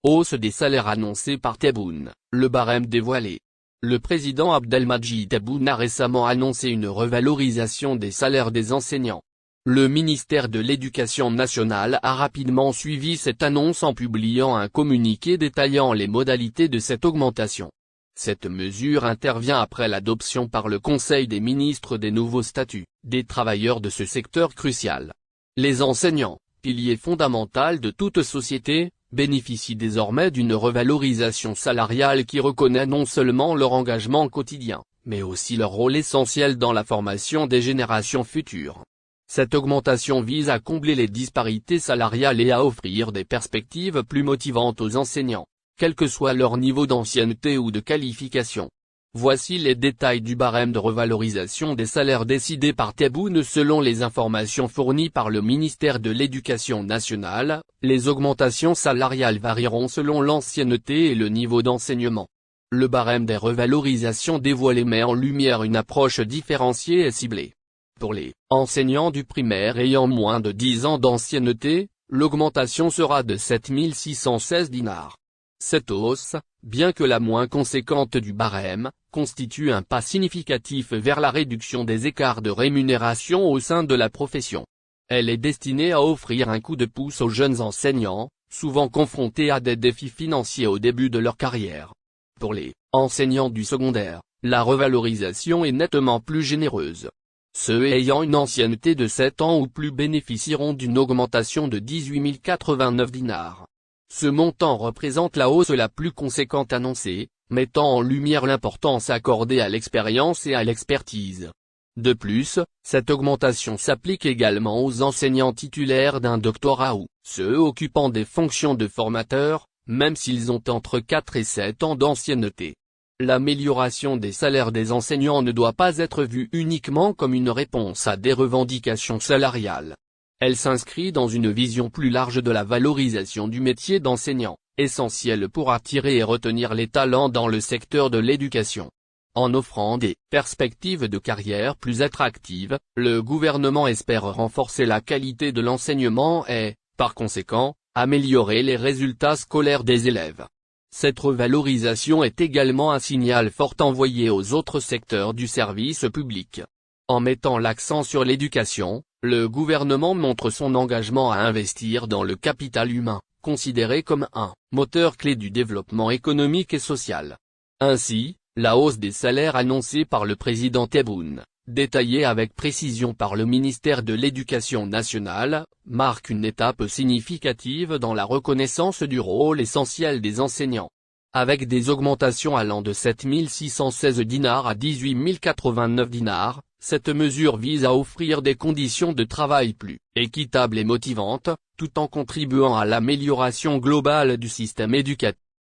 Hausse des salaires annoncée par Tebboune, le barème dévoilé. Le président Abdelmadjid Tebboune a récemment annoncé une revalorisation des salaires des enseignants. Le ministère de l'Éducation nationale a rapidement suivi cette annonce en publiant un communiqué détaillant les modalités de cette augmentation. Cette mesure intervient après l'adoption par le Conseil des ministres des nouveaux statuts des travailleurs de ce secteur crucial. Les enseignants, pilier fondamental de toute société, bénéficient désormais d'une revalorisation salariale qui reconnaît non seulement leur engagement quotidien, mais aussi leur rôle essentiel dans la formation des générations futures. Cette augmentation vise à combler les disparités salariales et à offrir des perspectives plus motivantes aux enseignants, quel que soit leur niveau d'ancienneté ou de qualification. Voici les détails du barème de revalorisation des salaires décidé par Tebboune. Selon les informations fournies par le ministère de l'Éducation nationale, les augmentations salariales varieront selon l'ancienneté et le niveau d'enseignement. Le barème des revalorisations dévoilé met en lumière une approche différenciée et ciblée. Pour les enseignants du primaire ayant moins de 10 ans d'ancienneté, l'augmentation sera de 7 616 dinars. Cette hausse, bien que la moins conséquente du barème, constitue un pas significatif vers la réduction des écarts de rémunération au sein de la profession. Elle est destinée à offrir un coup de pouce aux jeunes enseignants, souvent confrontés à des défis financiers au début de leur carrière. Pour les enseignants du secondaire, la revalorisation est nettement plus généreuse. Ceux ayant une ancienneté de 7 ans ou plus bénéficieront d'une augmentation de 18 089 dinars. Ce montant représente la hausse la plus conséquente annoncée, mettant en lumière l'importance accordée à l'expérience et à l'expertise. De plus, cette augmentation s'applique également aux enseignants titulaires d'un doctorat ou ceux occupant des fonctions de formateur, même s'ils ont entre 4 et 7 ans d'ancienneté. L'amélioration des salaires des enseignants ne doit pas être vue uniquement comme une réponse à des revendications salariales. Elle s'inscrit dans une vision plus large de la valorisation du métier d'enseignant, essentiel pour attirer et retenir les talents dans le secteur de l'éducation. En offrant des perspectives de carrière plus attractives, le gouvernement espère renforcer la qualité de l'enseignement et, par conséquent, améliorer les résultats scolaires des élèves. Cette revalorisation est également un signal fort envoyé aux autres secteurs du service public. En mettant l'accent sur l'éducation, le gouvernement montre son engagement à investir dans le capital humain, considéré comme un moteur clé du développement économique et social. Ainsi, la hausse des salaires annoncée par le président Tebboune, détaillée avec précision par le ministère de l'Éducation nationale, marque une étape significative dans la reconnaissance du rôle essentiel des enseignants. Avec des augmentations allant de 7 616 dinars à 18 089 dinars, cette mesure vise à offrir des conditions de travail plus équitables et motivantes, tout en contribuant à l'amélioration globale du système éducatif.